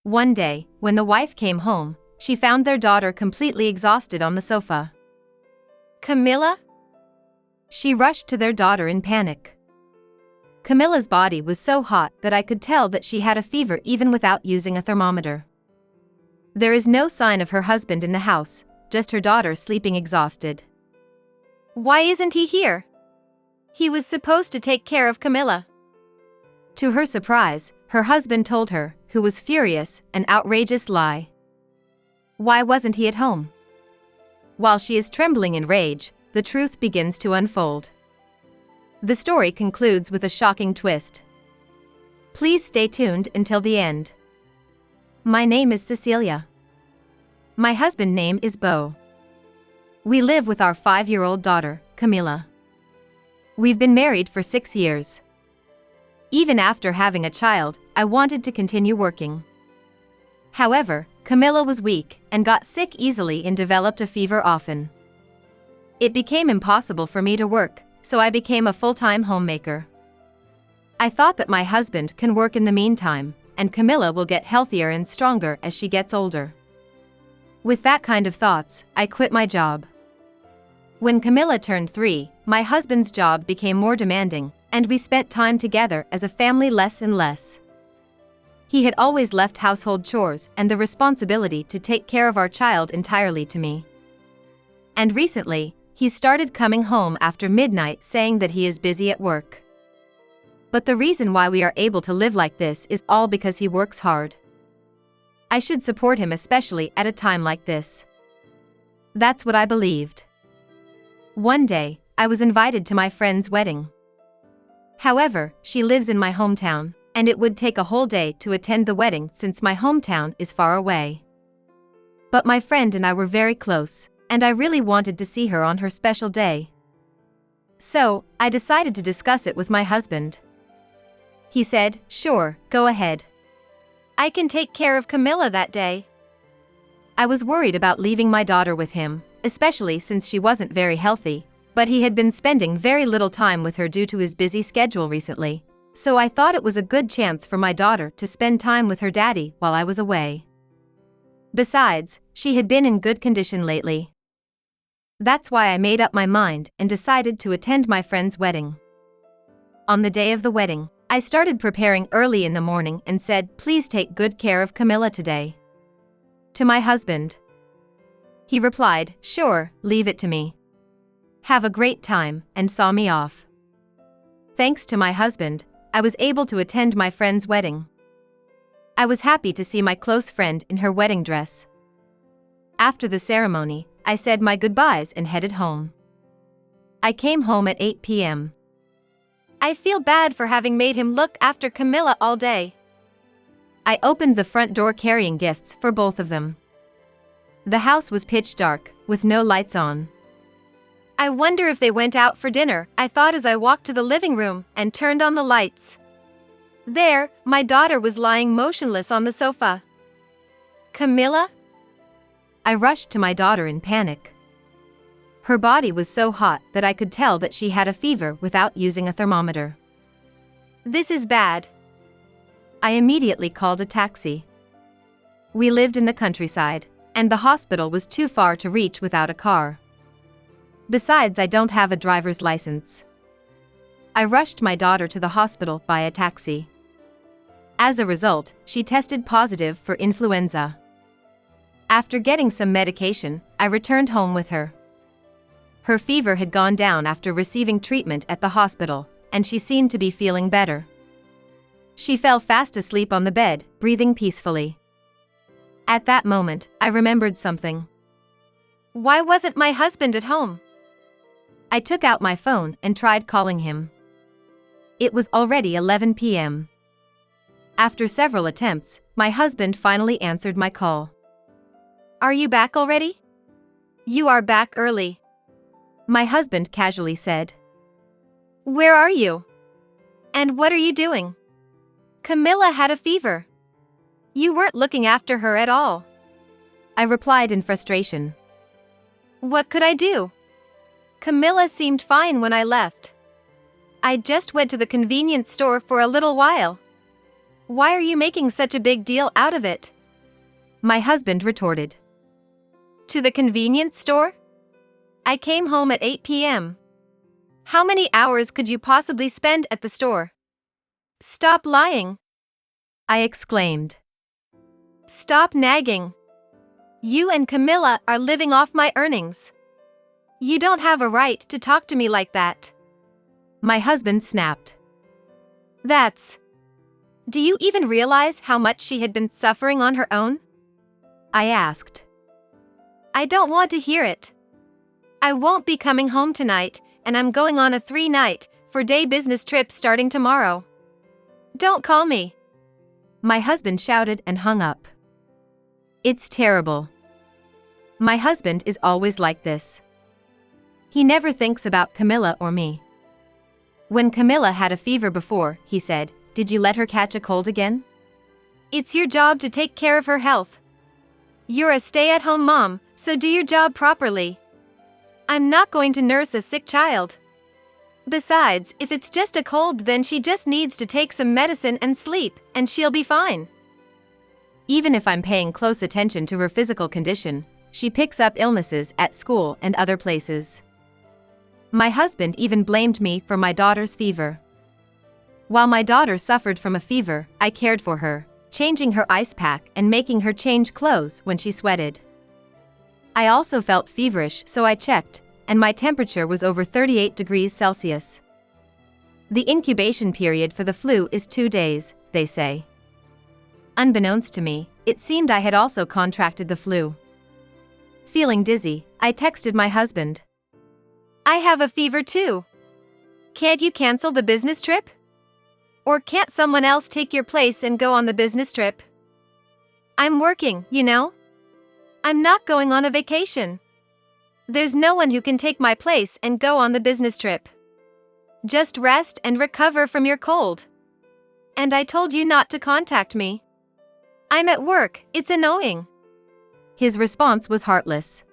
One day, when the wife came home, she found their daughter completely exhausted on the sofa. Camilla? She rushed to their daughter in panic. Camilla's body was so hot that I could tell that she had a fever even without using a thermometer. There is no sign of her husband in the house, just her daughter sleeping exhausted. Why isn't he here? He was supposed to take care of Camilla. To her surprise, her husband told her, who was furious, an outrageous lie. Why wasn't he at home? While she is trembling in rage, the truth begins to unfold. The story concludes with a shocking twist. Please stay tuned until the end. My name is Cecilia. My husband's name is Bo. We live with our 5-year-old daughter, Camilla. We've been married for 6 years. Even after having a child, I wanted to continue working. However, Camilla was weak and got sick easily and developed a fever often. It became impossible for me to work, so I became a full-time homemaker. I thought that my husband can work in the meantime, and Camilla will get healthier and stronger as she gets older. With that kind of thoughts, I quit my job. When Camilla turned 3, my husband's job became more demanding, and we spent time together as a family less and less. He had always left household chores and the responsibility to take care of our child entirely to me. And recently, he started coming home after midnight saying that he is busy at work. But the reason why we are able to live like this is all because he works hard. I should support him, especially at a time like this. That's what I believed. One day, I was invited to my friend's wedding. However, she lives in my hometown, and it would take a whole day to attend the wedding since my hometown is far away. But my friend and I were very close, and I really wanted to see her on her special day. So, I decided to discuss it with my husband. He said, "Sure, go ahead. I can take care of Camilla that day." I was worried about leaving my daughter with him, especially since she wasn't very healthy, but he had been spending very little time with her due to his busy schedule recently, so I thought it was a good chance for my daughter to spend time with her daddy while I was away. Besides, she had been in good condition lately. That's why I made up my mind and decided to attend my friend's wedding. On the day of the wedding, I started preparing early in the morning and said, "Please take good care of Camilla today." To my husband. He replied, "Sure, leave it to me. Have a great time," and saw me off. Thanks to my husband, I was able to attend my friend's wedding. I was happy to see my close friend in her wedding dress. After the ceremony, I said my goodbyes and headed home. I came home at 8 p.m. I feel bad for having made him look after Camilla all day. I opened the front door carrying gifts for both of them. The house was pitch dark, with no lights on. I wonder if they went out for dinner, I thought as I walked to the living room and turned on the lights. There, my daughter was lying motionless on the sofa. Camilla? I rushed to my daughter in panic. Her body was so hot that I could tell that she had a fever without using a thermometer. This is bad. I immediately called a taxi. We lived in the countryside, and the hospital was too far to reach without a car. Besides, I don't have a driver's license. I rushed my daughter to the hospital by a taxi. As a result, she tested positive for influenza. After getting some medication, I returned home with her. Her fever had gone down after receiving treatment at the hospital, and she seemed to be feeling better. She fell fast asleep on the bed, breathing peacefully. At that moment, I remembered something. Why wasn't my husband at home? I took out my phone and tried calling him. It was already 11 p.m. After several attempts, my husband finally answered my call. Are you back already? You are back early. My husband casually said. Where are you? And what are you doing? Camilla had a fever. You weren't looking after her at all. I replied in frustration. What could I do? Camilla seemed fine when I left. I just went to the convenience store for a little while. Why are you making such a big deal out of it? My husband retorted. To the convenience store? I came home at 8 p.m. How many hours could you possibly spend at the store? Stop lying, I exclaimed. Stop nagging. You and Camilla are living off my earnings. You don't have a right to talk to me like that. My husband snapped. Do you even realize how much she had been suffering on her own? I asked. I don't want to hear it. I won't be coming home tonight, and I'm going on a 3-night, 4-day business trip starting tomorrow. Don't call me. My husband shouted and hung up. It's terrible. My husband is always like this. He never thinks about Camilla or me. When Camilla had a fever before, he said, "Did you let her catch a cold again?" It's your job to take care of her health. You're a stay-at-home mom, so do your job properly. I'm not going to nurse a sick child. Besides, if it's just a cold, then she just needs to take some medicine and sleep, and she'll be fine. Even if I'm paying close attention to her physical condition, she picks up illnesses at school and other places. My husband even blamed me for my daughter's fever. While my daughter suffered from a fever, I cared for her, changing her ice pack and making her change clothes when she sweated. I also felt feverish, so I checked, and my temperature was over 38 degrees Celsius. The incubation period for the flu is 2 days, they say. Unbeknownst to me, it seemed I had also contracted the flu. Feeling dizzy, I texted my husband. I have a fever too. Can't you cancel the business trip? Or can't someone else take your place and go on the business trip? I'm working, you know? I'm not going on a vacation. There's no one who can take my place and go on the business trip. Just rest and recover from your cold. And I told you not to contact me. I'm at work, it's annoying. His response was heartless.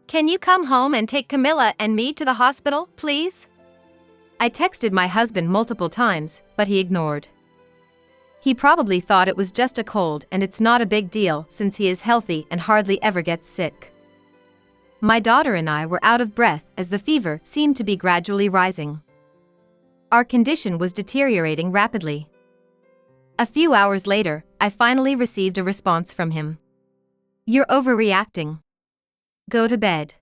Can you come home and take Camilla and me to the hospital, please? I texted my husband multiple times, but he ignored. He probably thought it was just a cold, and it's not a big deal since he is healthy and hardly ever gets sick. My daughter and I were out of breath as the fever seemed to be gradually rising. Our condition was deteriorating rapidly. A few hours later, I finally received a response from him. You're overreacting. Go to bed.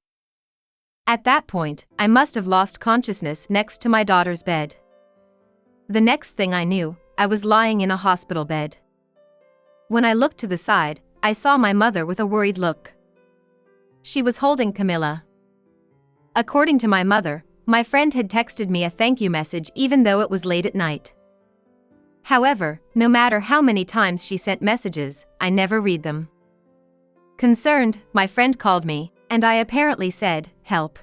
At that point, I must have lost consciousness next to my daughter's bed. The next thing I knew, I was lying in a hospital bed. When I looked to the side, I saw my mother with a worried look. She was holding Camilla. According to my mother, my friend had texted me a thank you message even though it was late at night. However, no matter how many times she sent messages, I never read them. Concerned, my friend called me, and I apparently said, "Help."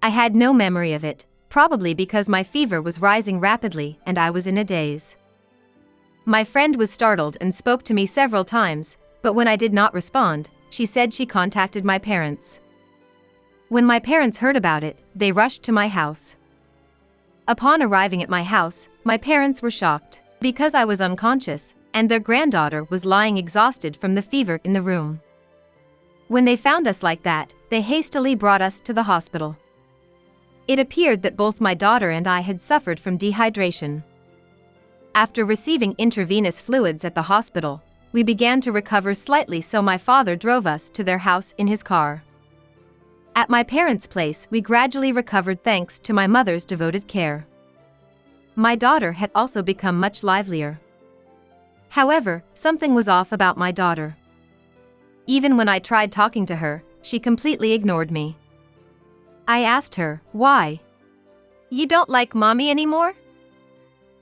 I had no memory of it, probably because my fever was rising rapidly and I was in a daze. My friend was startled and spoke to me several times, but when I did not respond, she said she contacted my parents. When my parents heard about it, they rushed to my house. Upon arriving at my house, my parents were shocked, because I was unconscious, and their granddaughter was lying exhausted from the fever in the room. When they found us like that, they hastily brought us to the hospital. It appeared that both my daughter and I had suffered from dehydration. After receiving intravenous fluids at the hospital, we began to recover slightly, so my father drove us to their house in his car. At my parents' place, we gradually recovered thanks to my mother's devoted care. My daughter had also become much livelier. However, something was off about my daughter. Even when I tried talking to her, she completely ignored me. I asked her, why? You don't like mommy anymore?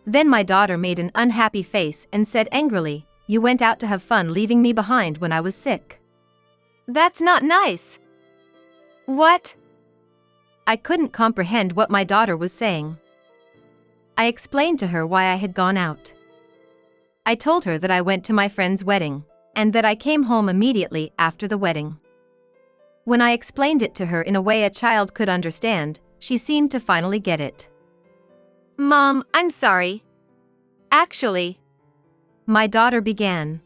Then my daughter made an unhappy face and said angrily, "You went out to have fun leaving me behind when I was sick." That's not nice. What? I couldn't comprehend what my daughter was saying. I explained to her why I had gone out. I told her that I went to my friend's wedding, and that I came home immediately after the wedding. When I explained it to her in a way a child could understand, she seemed to finally get it. Mom, I'm sorry. Actually, My daughter began.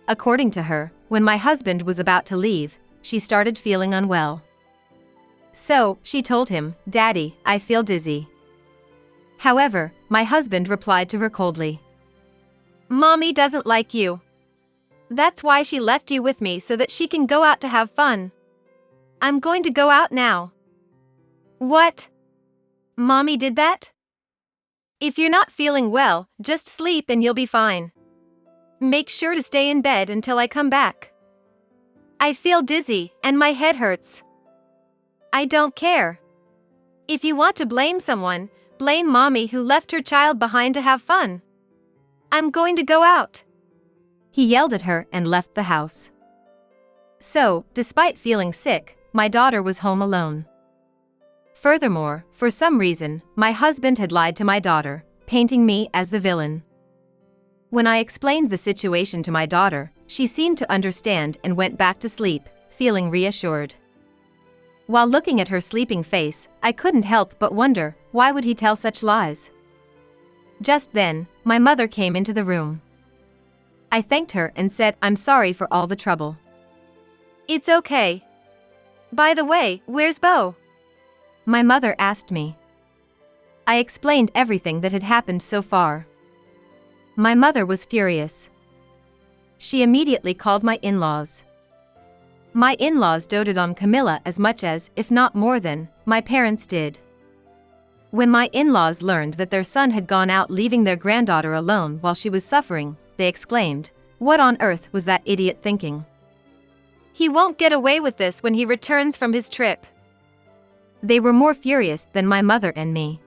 According to her, when my husband was about to leave, she started feeling unwell. So, she told him, "Daddy, I feel dizzy." However, my husband replied to her coldly. "Mommy doesn't like you. That's why she left you with me so that she can go out to have fun. I'm going to go out now." "What? Mommy did that? If you're not feeling well, just sleep and you'll be fine. Make sure to stay in bed until I come back. I feel dizzy and my head hurts." "I don't care. If you want to blame someone, blame Mommy who left her child behind to have fun. I'm going to go out." He yelled at her and left the house. So, despite feeling sick, my daughter was home alone. Furthermore, for some reason, my husband had lied to my daughter, painting me as the villain. When I explained the situation to my daughter, she seemed to understand and went back to sleep, feeling reassured. While looking at her sleeping face, I couldn't help but wonder, why would he tell such lies? Just then, my mother came into the room. I thanked her and said, "I'm sorry for all the trouble." "It's okay. By the way, where's Bo?" My mother asked me. I explained everything that had happened so far. My mother was furious. She immediately called my in-laws. My in-laws doted on Camilla as much as, if not more than, my parents did. When my in-laws learned that their son had gone out leaving their granddaughter alone while she was suffering, they exclaimed, "What on earth was that idiot thinking? He won't get away with this when he returns from his trip." They were more furious than my mother and me.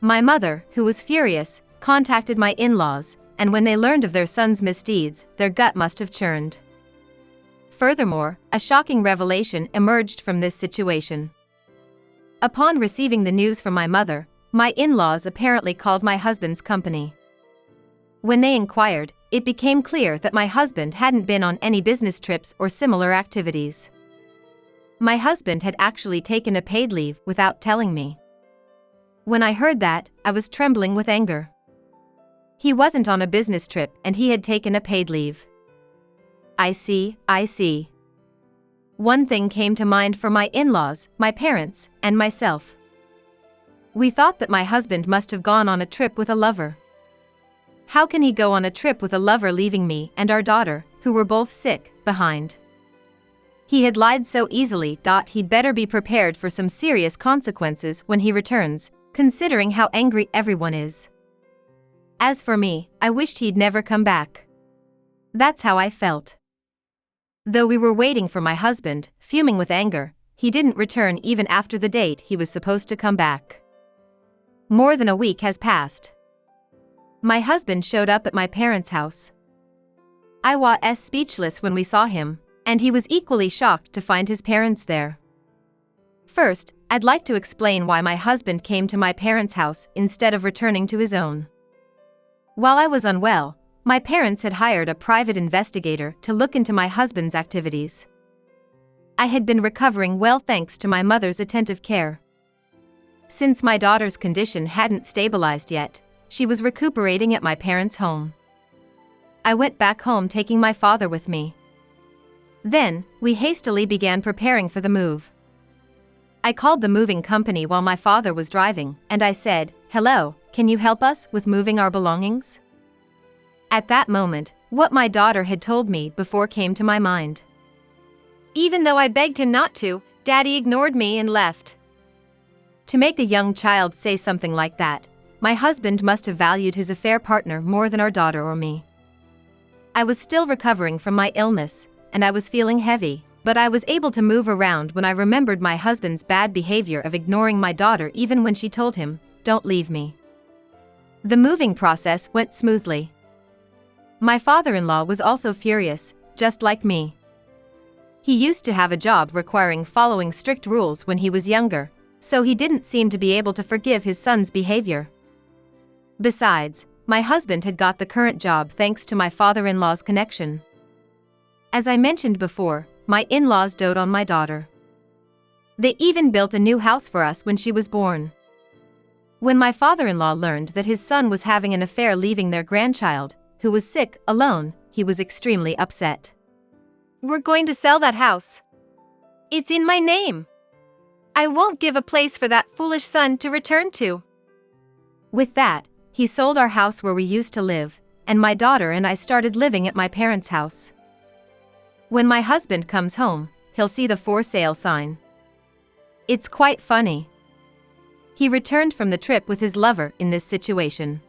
My mother, who was furious, contacted my in-laws, and when they learned of their son's misdeeds, their gut must have churned. Furthermore, a shocking revelation emerged from this situation. Upon receiving the news from my mother, my in-laws apparently called my husband's company. When they inquired, it became clear that my husband hadn't been on any business trips or similar activities. My husband had actually taken a paid leave without telling me. When I heard that, I was trembling with anger. He wasn't on a business trip and he had taken a paid leave. I see. One thing came to mind for my in-laws, my parents, and myself. We thought that my husband must have gone on a trip with a lover. How can he go on a trip with a lover leaving me and our daughter, who were both sick, behind? He had lied so easily. He'd better be prepared for some serious consequences when he returns, considering how angry everyone is. As for me, I wished he'd never come back. That's how I felt. Though we were waiting for my husband, fuming with anger, he didn't return even after the date he was supposed to come back. More than a week has passed. My husband showed up at my parents' house. I was speechless when we saw him, and he was equally shocked to find his parents there. First, I'd like to explain why my husband came to my parents' house instead of returning to his own. While I was unwell, my parents had hired a private investigator to look into my husband's activities. I had been recovering well thanks to my mother's attentive care. Since my daughter's condition hadn't stabilized yet, she was recuperating at my parents' home. I went back home taking my father with me. Then, we hastily began preparing for the move. I called the moving company while my father was driving, and I said, "Hello, can you help us with moving our belongings?" At that moment, what my daughter had told me before came to my mind. "Even though I begged him not to, Daddy ignored me and left." To make a young child say something like that, my husband must have valued his affair partner more than our daughter or me. I was still recovering from my illness, and I was feeling heavy, but I was able to move around when I remembered my husband's bad behavior of ignoring my daughter even when she told him, "Don't leave me." The moving process went smoothly. My father-in-law was also furious, just like me. He used to have a job requiring following strict rules when he was younger, so he didn't seem to be able to forgive his son's behavior. Besides, my husband had got the current job thanks to my father-in-law's connection. As I mentioned before, my in-laws dote on my daughter. They even built a new house for us when she was born. When my father-in-law learned that his son was having an affair leaving their grandchild, who was sick, alone, he was extremely upset. We're going to sell that house. It's in my name. I won't give a place for that foolish son to return to. With that, he sold our house where we used to live, and my daughter and I started living at my parents' house. When my husband comes home, he'll see the for sale sign. It's quite funny. He returned from the trip with his lover in this situation.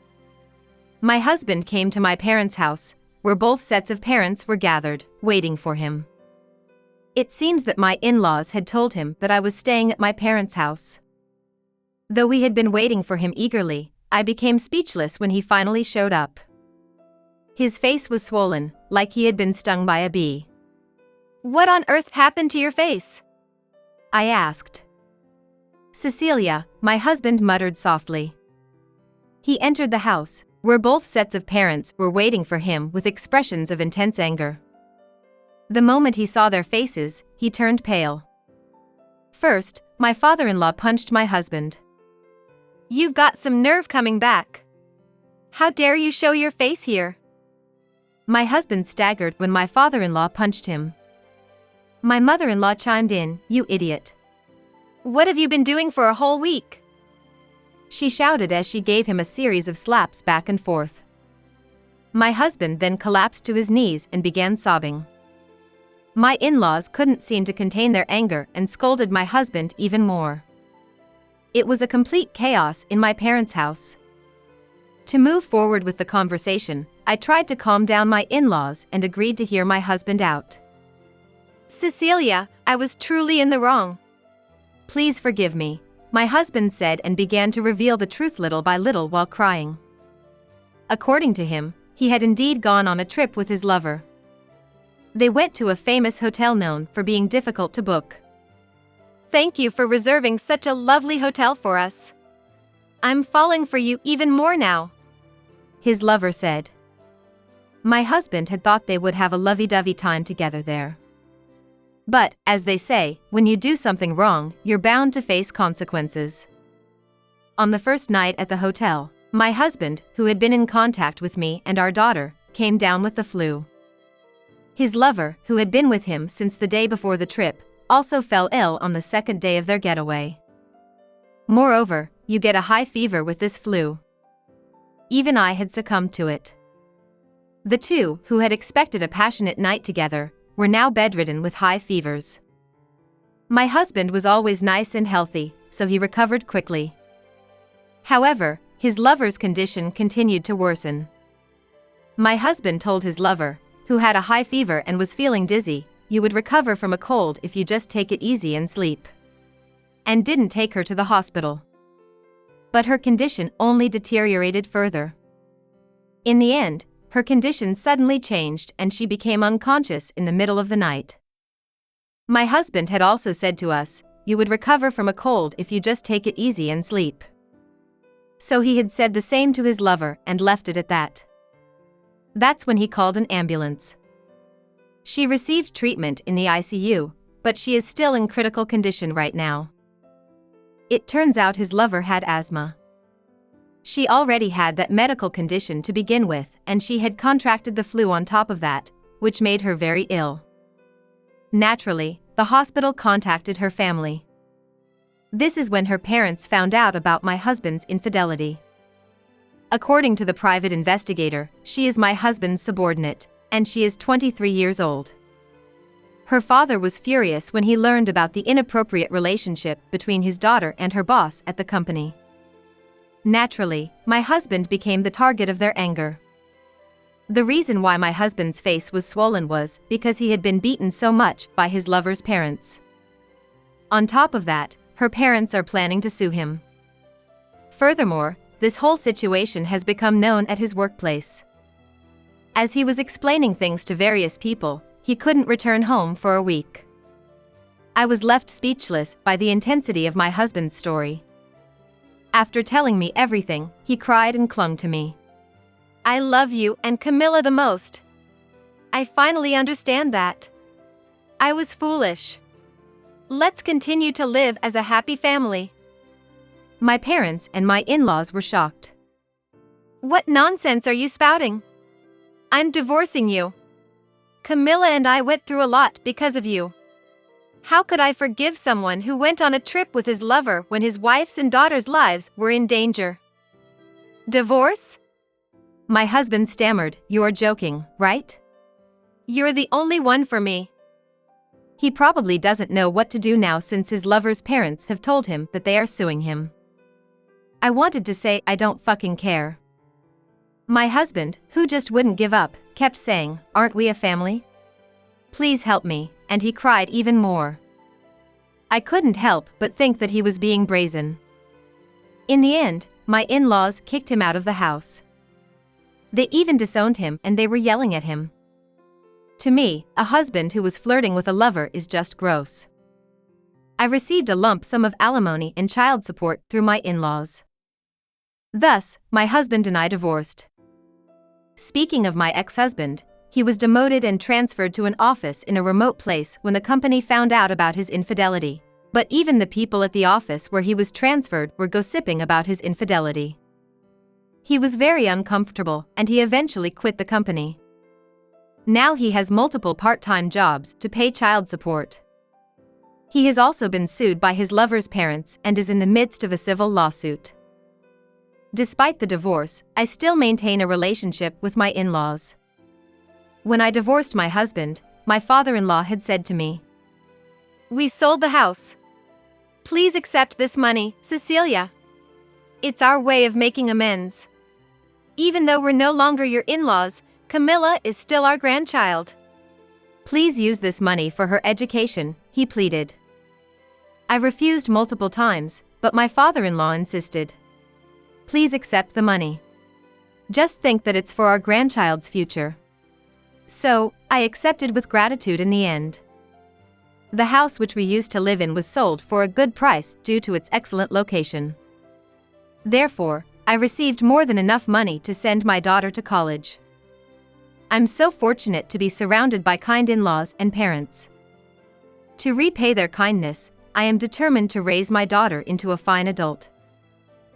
My husband came to my parents' house, where both sets of parents were gathered, waiting for him. It seems that my in-laws had told him that I was staying at my parents' house. Though we had been waiting for him eagerly, I became speechless when he finally showed up. His face was swollen, like he had been stung by a bee. What on earth happened to your face? I asked. Cecilia, my husband muttered softly. He entered the house, where both sets of parents were waiting for him with expressions of intense anger. The moment he saw their faces, he turned pale. First, my father-in-law punched my husband. You've got some nerve coming back. How dare you show your face here? My husband staggered when my father-in-law punched him. My mother-in-law chimed in, "You idiot. What have you been doing for a whole week?" She shouted as she gave him a series of slaps back and forth. My husband then collapsed to his knees and began sobbing. My in-laws couldn't seem to contain their anger and scolded my husband even more. It was a complete chaos in my parents' house. To move forward with the conversation, I tried to calm down my in-laws and agreed to hear my husband out. Cecilia, I was truly in the wrong. Please forgive me, my husband said and began to reveal the truth little by little while crying. According to him, he had indeed gone on a trip with his lover. They went to a famous hotel known for being difficult to book. Thank you for reserving such a lovely hotel for us. I'm falling for you even more now, his lover said. My husband had thought they would have a lovey-dovey time together there. But, as they say, when you do something wrong, you're bound to face consequences. On the first night at the hotel, my husband, who had been in contact with me and our daughter, came down with the flu. His lover, who had been with him since the day before the trip, also fell ill on the second day of their getaway. Moreover, you get a high fever with this flu. Even I had succumbed to it. The two, who had expected a passionate night together, were now bedridden with high fevers. My husband was always nice and healthy, so he recovered quickly. However, his lover's condition continued to worsen. My husband told his lover, who had a high fever and was feeling dizzy, "You would recover from a cold if you just take it easy and sleep." And didn't take her to the hospital. But her condition only deteriorated further. In the end, her condition suddenly changed and she became unconscious in the middle of the night. My husband had also said to us, "You would recover from a cold if you just take it easy and sleep." So he had said the same to his lover and left it at that. That's when he called an ambulance. She received treatment in the ICU, but she is still in critical condition right now. It turns out his lover had asthma. She already had that medical condition to begin with, and she had contracted the flu on top of that, which made her very ill. Naturally, the hospital contacted her family. This is when her parents found out about my husband's infidelity. According to the private investigator, she is my husband's subordinate, and she is 23 years old. Her father was furious when he learned about the inappropriate relationship between his daughter and her boss at the company. Naturally, my husband became the target of their anger. The reason why my husband's face was swollen was because he had been beaten so much by his lover's parents. On top of that, her parents are planning to sue him. Furthermore, this whole situation has become known at his workplace. As he was explaining things to various people, he couldn't return home for a week. I was left speechless by the intensity of my husband's story. After telling me everything, he cried and clung to me. I love you and Camilla the most. I finally understand that. I was foolish. Let's continue to live as a happy family. My parents and my in-laws were shocked. What nonsense are you spouting? I'm divorcing you. Camilla and I went through a lot because of you. How could I forgive someone who went on a trip with his lover when his wife's and daughter's lives were in danger? Divorce? My husband stammered, "You're joking, right?" You're the only one for me. He probably doesn't know what to do now since his lover's parents have told him that they are suing him. I wanted to say I don't fucking care. My husband, who just wouldn't give up, kept saying, "Aren't we a family? Please help me," and he cried even more. I couldn't help but think that he was being brazen. In the end, my in-laws kicked him out of the house. They even disowned him and they were yelling at him. To me, a husband who was flirting with a lover is just gross. I received a lump sum of alimony and child support through my in-laws. Thus, my husband and I divorced. Speaking of my ex-husband, he was demoted and transferred to an office in a remote place when the company found out about his infidelity. But even the people at the office where he was transferred were gossiping about his infidelity. He was very uncomfortable and he eventually quit the company. Now he has multiple part-time jobs to pay child support. He has also been sued by his lover's parents and is in the midst of a civil lawsuit. Despite the divorce, I still maintain a relationship with my in-laws. When I divorced my husband, my father-in-law had said to me, "We sold the house. Please accept this money, Cecilia. It's our way of making amends. Even though we're no longer your in-laws, Camilla is still our grandchild. Please use this money for her education," he pleaded. I refused multiple times, but my father-in-law insisted. "Please accept the money. Just think that it's for our grandchild's future." So, I accepted with gratitude in the end. The house which we used to live in was sold for a good price due to its excellent location. Therefore, I received more than enough money to send my daughter to college. I'm so fortunate to be surrounded by kind in-laws and parents. To repay their kindness, I am determined to raise my daughter into a fine adult.